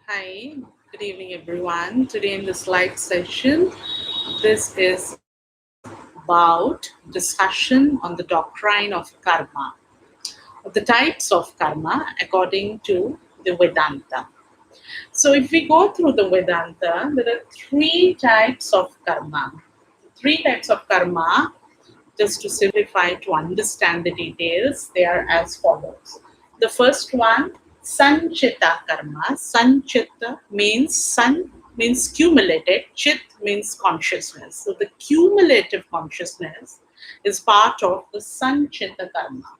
Hi, good evening everyone. Today in this live session, this is about discussion on the doctrine of karma, the types of karma according to the Vedanta. So if we go through the Vedanta, there are three types of karma. Three types of karma, just to simplify to understand the details, they are as follows. The first one, sanchita karma. Sanchita means sun means cumulated, chit means consciousness. So the cumulative consciousness is part of the sanchita karma.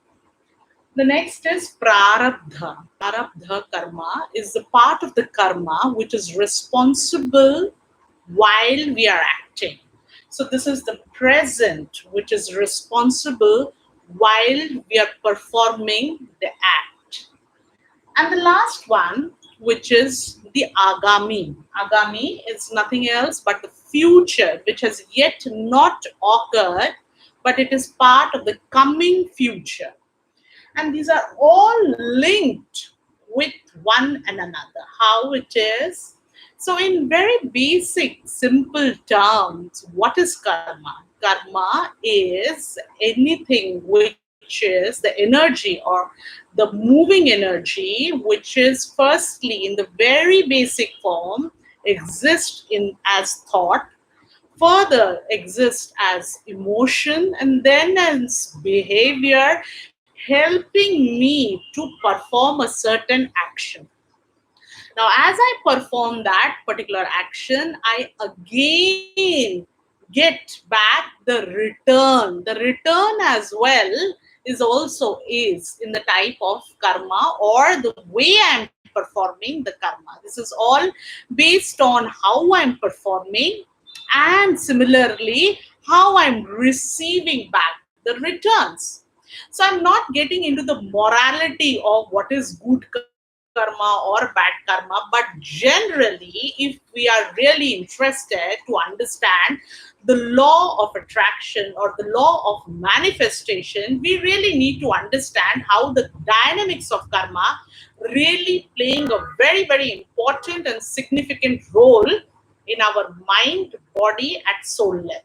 The next is Prarabda. Prarabdha karma is the part of the karma which is responsible while we are acting. So, this is the present which is responsible while we are performing the act. And the last one, which is the Agami. Agami is nothing else but the future which has yet not occurred, but it is part of the coming future, and these are all linked with one and another. How it is? So, in very basic, simple terms, what is karma? Karma is anything which is the energy or the moving energy, which is firstly in the very basic form, exists in as thought, further exist as emotion, and then as behavior, helping me to perform a certain action. Now, as I perform that particular action, I again get back the return. The return as well is also is in the type of karma or the way I'm performing the karma. This is all based on how I'm performing, and similarly how I'm receiving back the returns. So I'm not getting into the morality of what is good karma or bad karma, but generally, if we are really interested to understand the law of attraction or the law of manifestation, we really need to understand how the dynamics of karma really playing a very, very important and significant role in our mind, body, and soul level.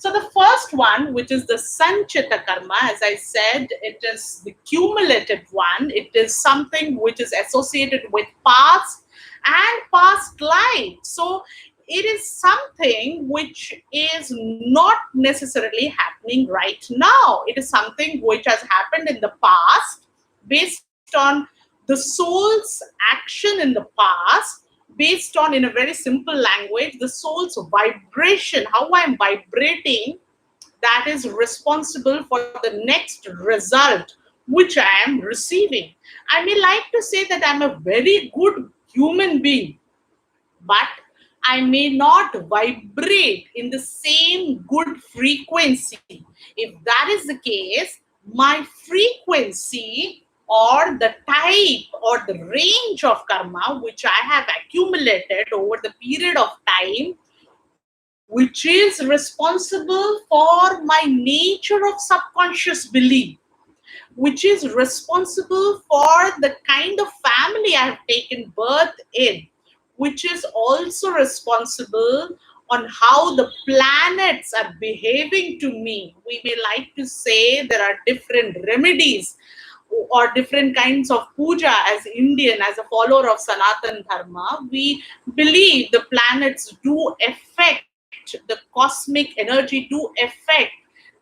So the first one, which is the sanchita karma, as I said, it is the cumulative one. It is something which is associated with past and past life. So it is something which is not necessarily happening right now. It is something which has happened in the past based on the soul's action in the past, based on, in a very simple language, the soul's vibration, how I'm vibrating, that is responsible for the next result which I am receiving. I may like to say that I'm a very good human being, but I may not vibrate in the same good frequency. If that is the case, my frequency or the type or the range of karma which I have accumulated over the period of time, which is responsible for my nature of subconscious belief, which is responsible for the kind of family I have taken birth in, which is also responsible on how the planets are behaving to me. We may like to say there are different remedies or different kinds of puja. As Indian, as a follower of Sanatan Dharma, we believe the planets do affect, the cosmic energy do affect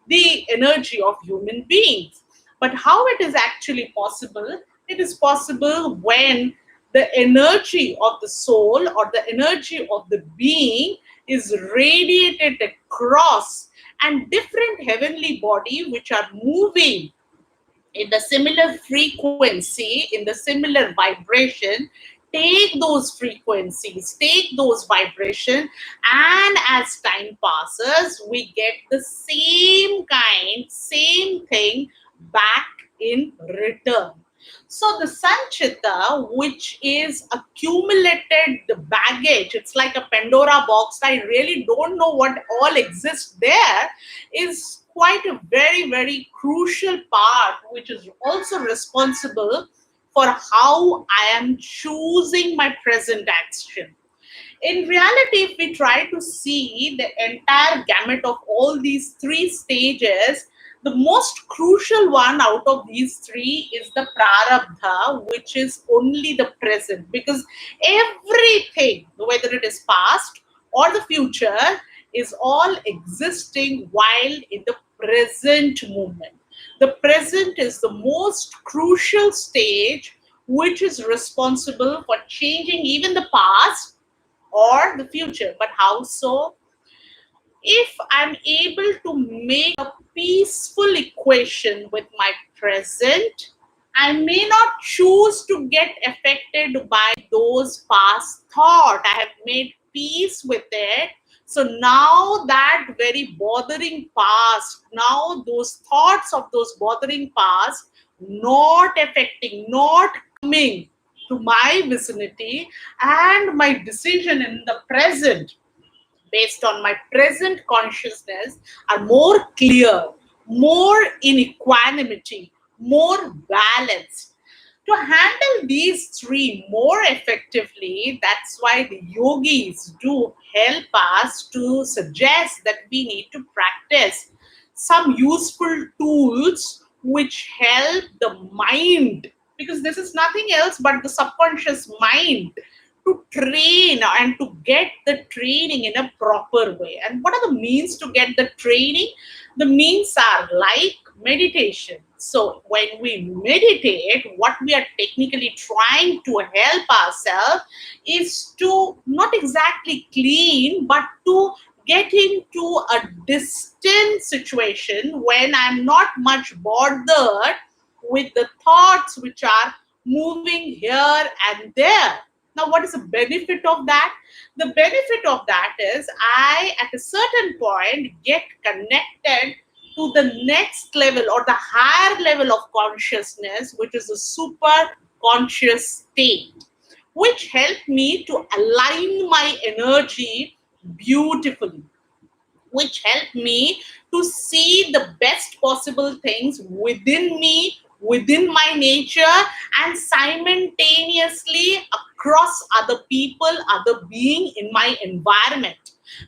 the energy of human beings. But how it is actually possible? It is possible when the energy of the soul or the energy of the being is radiated across, and different heavenly body which are moving in the similar frequency, in the similar vibration, take those frequencies, take those vibration, and as time passes, we get the same kind, same thing back in return. So the sanchita, which is accumulated the baggage, it's like a Pandora box. I really don't know what all exists there, is quite a very, very crucial part, which is also responsible for how I am choosing my present action. In reality, if we try to see the entire gamut of all these three stages, the most crucial one out of these three is the prarabdha, which is only the present. Because everything, whether it is past or the future, is all existing while in the present moment. The present is the most crucial stage, which is responsible for changing even the past or the future. But how so? If I'm able to make a peaceful equation with my present, I may not choose to get affected by those past thoughts. I have made peace with it. So now that very bothering past, now those thoughts of those bothering past not affecting, not coming to my vicinity, and my decision in the present based on my present consciousness are more clear, more in equanimity, more balanced. To handle these three more effectively, that's why the yogis do help us to suggest that we need to practice some useful tools which help the mind, because this is nothing else but the subconscious mind, to train and to get the training in a proper way. And what are the means to get the training? The means are like meditation. So when we meditate, what we are technically trying to help ourselves is to not exactly clean, but to get into a distant situation when I'm not much bothered with the thoughts which are moving here and there. Now, what is the benefit of that? The benefit of that is I, at a certain point, get connected to the next level or the higher level of consciousness, which is a super conscious state, which help me to align my energy beautifully, which help me to see the best possible things within me, within my nature, and simultaneously across other people, other being in my environment.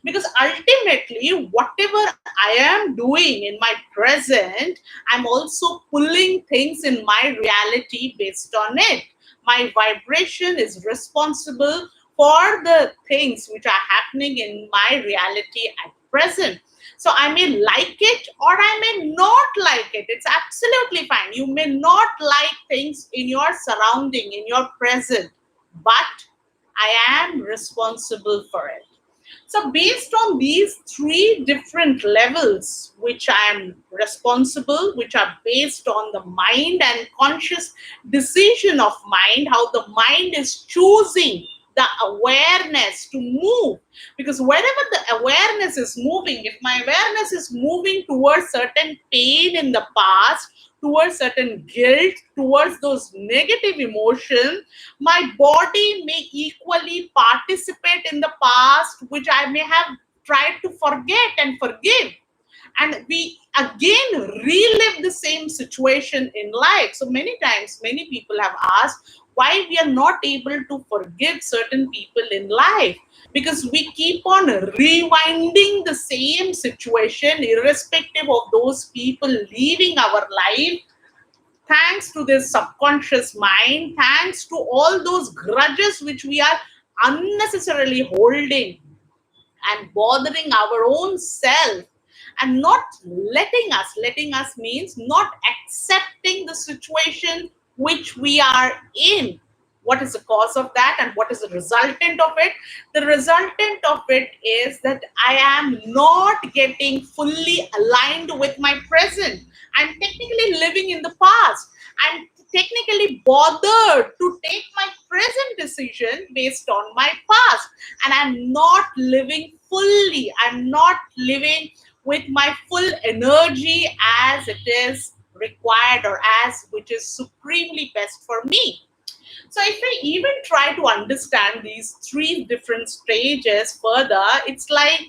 Because ultimately, whatever I am doing in my present, I'm also pulling things in my reality based on it. My vibration is responsible for the things which are happening in my reality at present. So I may like it or I may not like it. It's absolutely fine. You may not like things in your surrounding, in your present, but I am responsible for it. So, based on these three different levels, which I am responsible, which are based on the mind and conscious decision of mind, how the mind is choosing the awareness to move. Because wherever the awareness is moving, if my awareness is moving towards certain pain in the past, towards certain guilt, towards those negative emotions, my body may equally participate in the past, which I may have tried to forget and forgive. And we again relive the same situation in life. So many times, many people have asked why we are not able to forgive certain people in life, because we keep on rewinding the same situation, irrespective of those people leaving our life, thanks to this subconscious mind, thanks to all those grudges which we are unnecessarily holding and bothering our own self, and not letting us means not accepting the situation which we are in. What is the cause of that and what is the resultant of it? The resultant of it is that I am not getting fully aligned with my present. I'm technically living in the past. I'm technically bothered to take my present decision based on my past, and I'm not living fully. I'm not living with my full energy as it is required, or as which is supremely best for me. So if I even try to understand these three different stages further, it's like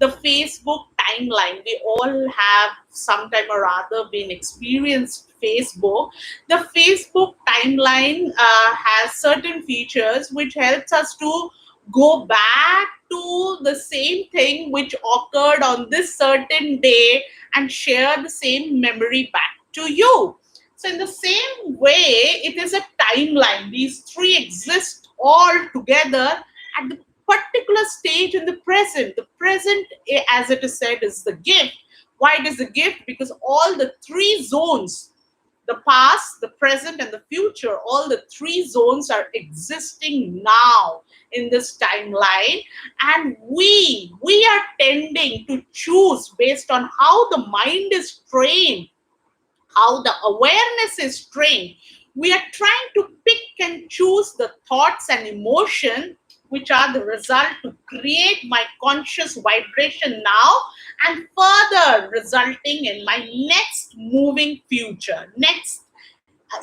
the Facebook timeline. We all have sometime or other been experienced Facebook. The Facebook timeline has certain features which helps us to go back to the same thing which occurred on this certain day and share the same memory back to you. So, in the same way, it is a timeline. These three exist all together at the particular stage in the present. The present, as it is said, is the gift. Why it is a gift? Because all the three zones, the past, the present, and the future, all the three zones are existing now in this timeline. And we are tending to choose based on how the mind is trained, how the awareness is trained. We are trying to pick and choose the thoughts and emotion which are the result to create my conscious vibration now, and further resulting in my next moving future, next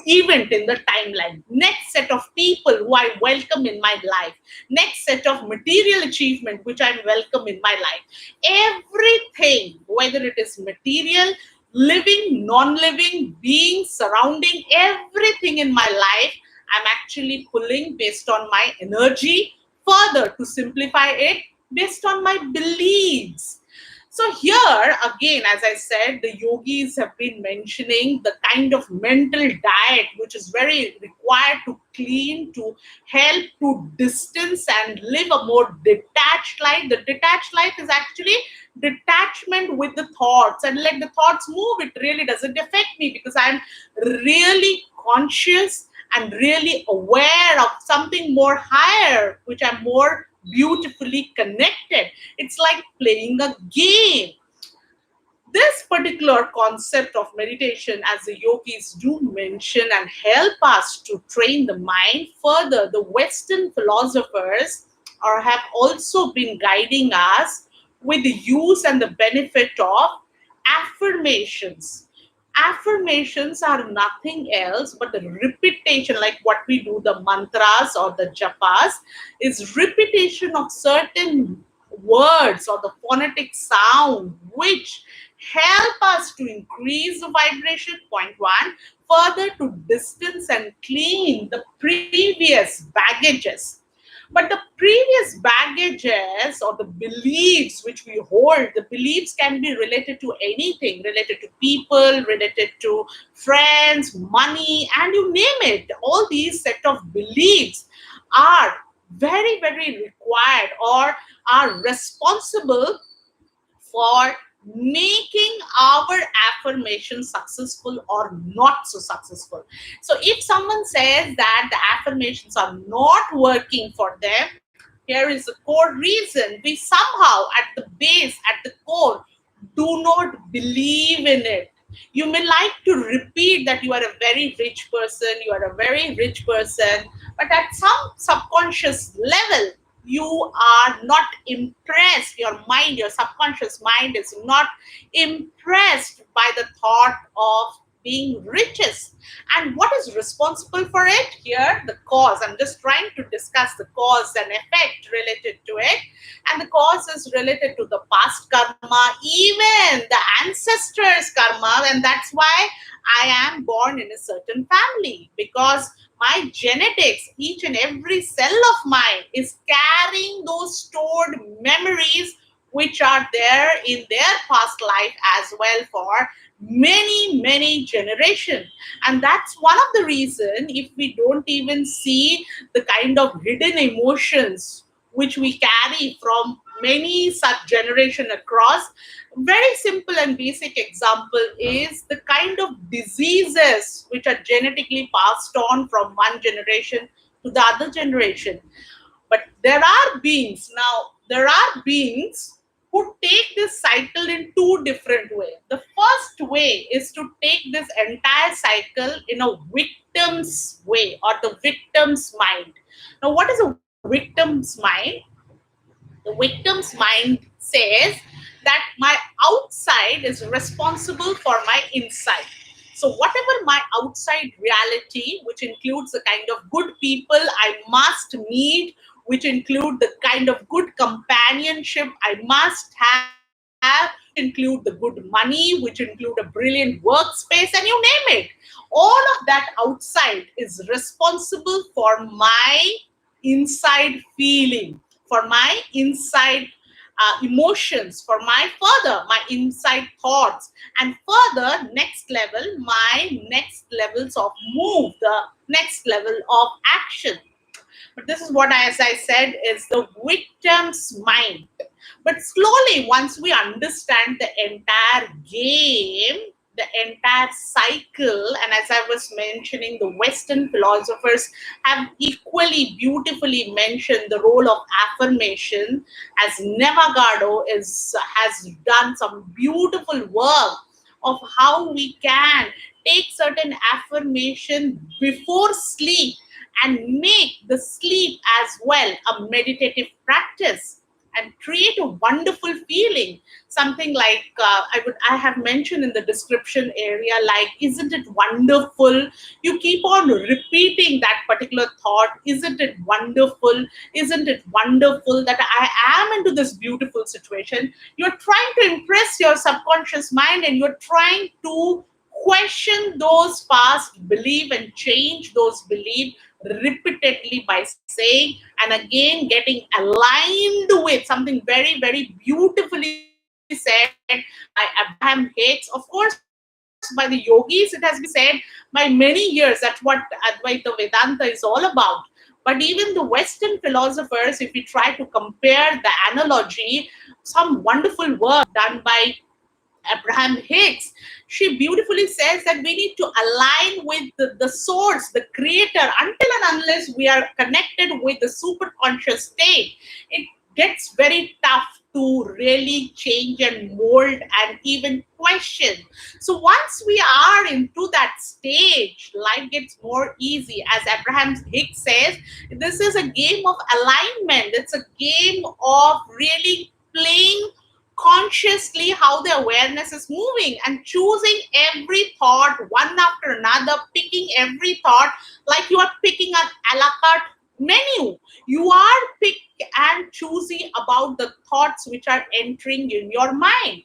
event in the timeline, next set of people who I welcome in my life, next set of material achievement which I welcome in my life. Everything, whether it is material, living, non-living, being, surrounding, everything in my life, I'm actually pulling based on my energy. Further, to simplify it, based on my beliefs. So here again, as I said, the yogis have been mentioning the kind of mental diet which is very required to clean, to help to distance and live a more detached life. The detached life is actually detachment with the thoughts and let the thoughts move. It really doesn't affect me because I'm really conscious and really aware of something more higher, which I'm more beautifully connected. It's like playing a game. This particular concept of meditation, as the yogis do mention and help us to train the mind, further, the Western philosophers have also been guiding us with the use and the benefit of affirmations. Affirmations are nothing else but the repetition, like what we do, the mantras or the japas, is repetition of certain words or the phonetic sound which help us to increase the vibration, point one, further to distance and clean the previous baggages. But the previous baggages or the beliefs which we hold, the beliefs can be related to anything, related to people, related to friends, money, and you name it. All these set of beliefs are very, very required or are responsible for making our affirmation successful or not so successful. So if someone says that the affirmations are not working for them, here is the core reason. We somehow at the base, at the core, do not believe in it. You may like to repeat that you are a very rich person, you are a very rich person, but at some subconscious level, you are not impressed. Your mind, your subconscious mind is not impressed by the thought of being riches. And what is responsible for it? Here, the cause. I'm just trying to discuss the cause and effect related to it. And the cause is related to the past karma, even the ancestors' karma. And that's why I am born in a certain family, because my genetics, each and every cell of mine is carrying those stored memories which are there in their past life as well for many generations. And that's one of the reason, if we don't even see the kind of hidden emotions which we carry from many such generation across, very simple and basic example is the kind of diseases which are genetically passed on from one generation to the other generation. But there are beings who take this cycle in two different ways. The first way is to take this entire cycle in a victim's way or the victim's mind. Now, what is a victim's mind? The victim's mind says that my outside is responsible for my inside. So, whatever my outside reality, which includes the kind of good people I must meet, which include the kind of good companionship I must have, include the good money, which include a brilliant workspace, and you name it. All of that outside is responsible for my inside feeling, for my inside emotions, for my further, my inside thoughts, and further, next level, my next levels of move, the next level of action. But this is what, as I said, is the victim's mind. But slowly, once we understand the entire game, the entire cycle, and as I was mentioning, the Western philosophers have equally beautifully mentioned the role of affirmation, as Nevagado has done some beautiful work of how we can take certain affirmation before sleep and make the sleep as well a meditative practice and create a wonderful feeling. Something like I have mentioned in the description area, like, isn't it wonderful? You keep on repeating that particular thought. Isn't it wonderful? Isn't it wonderful that I am into this beautiful situation? You're trying to impress your subconscious mind, and you're trying to question those past beliefs and change those beliefs repeatedly by saying and again getting aligned with something very, very beautifully said by Abraham Hicks. Of course, by the yogis, it has been said by many years. That's what Advaita Vedanta is all about. But even the Western philosophers, if we try to compare the analogy, some wonderful work done by Abraham Hicks, she beautifully says that we need to align with the source, the creator, until and unless we are connected with the superconscious state. It gets very tough to really change and mold and even question. So once we are into that stage, life gets more easy. As Abraham Hicks says, this is a game of alignment. It's a game of really playing consciously how the awareness is moving and choosing every thought one after another, picking every thought like you are picking an a la carte menu. You are pick and choosy about the thoughts which are entering in your mind.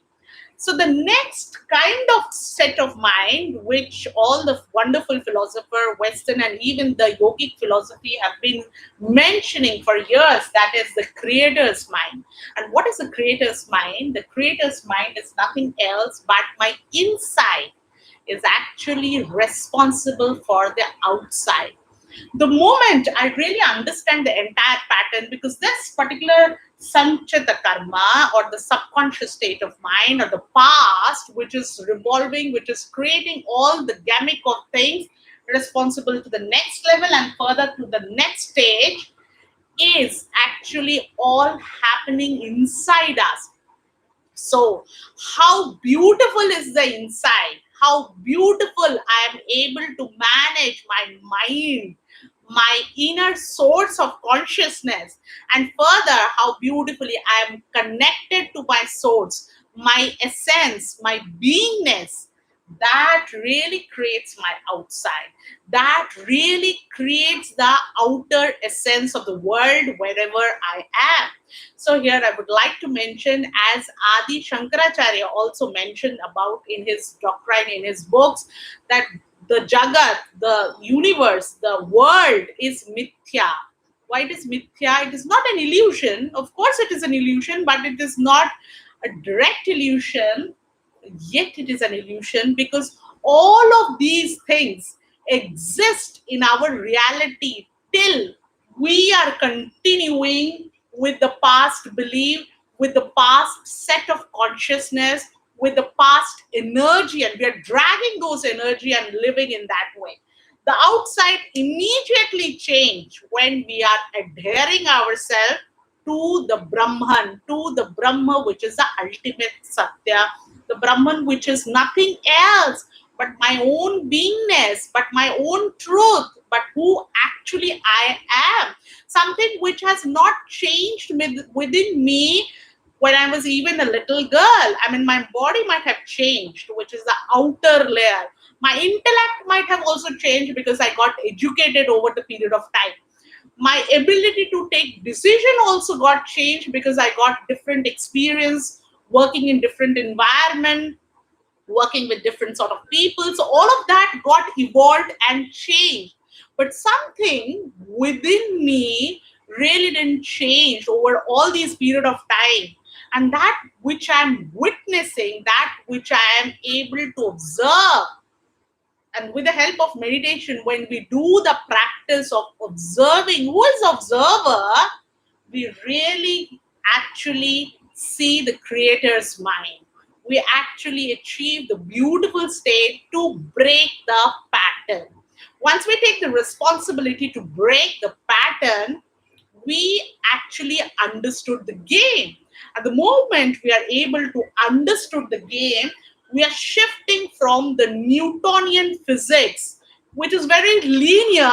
So the next kind of set of mind, which all the wonderful philosopher, Western and even the yogic philosophy have been mentioning for years, that is the creator's mind. And what is the creator's mind? The creator's mind is nothing else but my inside is actually responsible for the outside. The moment I really understand the entire pattern, because this particular sanchita karma or the subconscious state of mind or the past, which is revolving, which is creating all the gamut of things responsible to the next level and further to the next stage, is actually all happening inside us. So, how beautiful is the inside? How beautiful I am able to manage my mind, my inner source of consciousness, and further, how beautifully I am connected to my source, my essence, my beingness. That really creates my outside. That really creates the outer essence of the world wherever I am. So here I would like to mention, as Adi Shankaracharya also mentioned about in his Doctrine, in his books, that the Jagat, the universe, the world is mithya. Why it is mithya? It is not an illusion. Of course, it is an illusion, but it is not a direct illusion. Yet it is an illusion because all of these things exist in our reality till we are continuing with the past belief, with the past set of consciousness, with the past energy, and we are dragging those energy and living in that way. The outside immediately change when we are adhering ourselves to the Brahman, to the Brahma, which is the ultimate Satya, the Brahman, which is nothing else but my own beingness, but my own truth, but who actually I am. Something which has not changed within me when I was even a little girl. I mean, my body might have changed, which is the outer layer. My intellect might have also changed because I got educated over the period of time. My ability to take decision also got changed because I got different experience working in different environment, working with different sort of people. So all of that got evolved and changed. But something within me really didn't change over all these period of time. And that which I'm witnessing, that which I am able to observe, and with the help of meditation, when we do the practice of observing, who is observer, we really actually see the creator's mind. We actually achieve the beautiful state to break the pattern. Once we take the responsibility to break the pattern, we actually understood the game. At the moment we are able to understood the game, we are shifting from the Newtonian physics, which is very linear,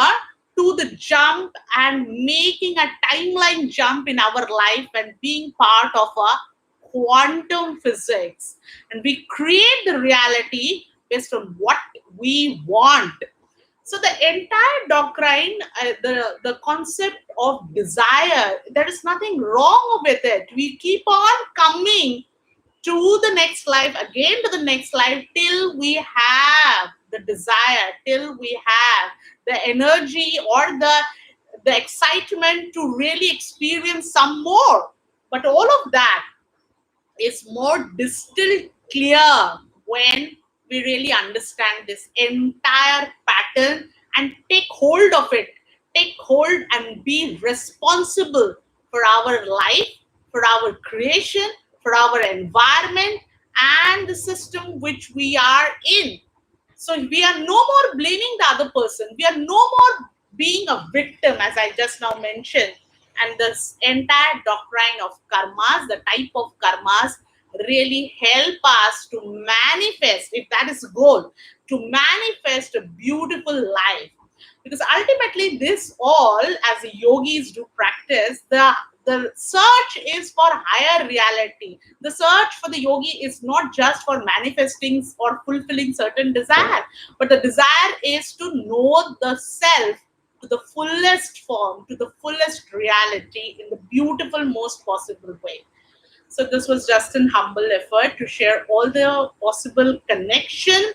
to the jump and making a timeline jump in our life and being part of a quantum physics. And we create the reality based on what we want. So the entire doctrine, the concept of desire, there is nothing wrong with it. We keep on coming to the next life, again to the next life, till we have the desire, till we have the energy or the excitement to really experience some more. But all of that is more distilled clear when we really understand this entire pattern and take hold of it, take hold and be responsible for our life, for our creation, for our environment, and the system which we are in. So we are no more blaming the other person. We are no more being a victim, as I just now mentioned. And this entire doctrine of karmas, the type of karmas, really help us to manifest, if that is the goal, to manifest a beautiful life. Because ultimately, this all, as the yogis do practice, the search is for higher reality. The search for the yogi is not just for manifesting or fulfilling certain desire, but the desire is to know the self to the fullest form, to the fullest reality in the beautiful, most possible way. So this was just an humble effort to share all the possible connection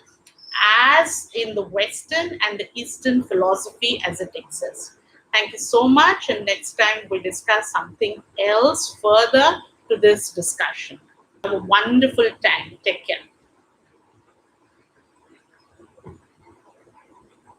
as in the Western and the Eastern philosophy as it exists. Thank you so much, and next time we discuss something else further to this discussion. Have a wonderful time. Take care.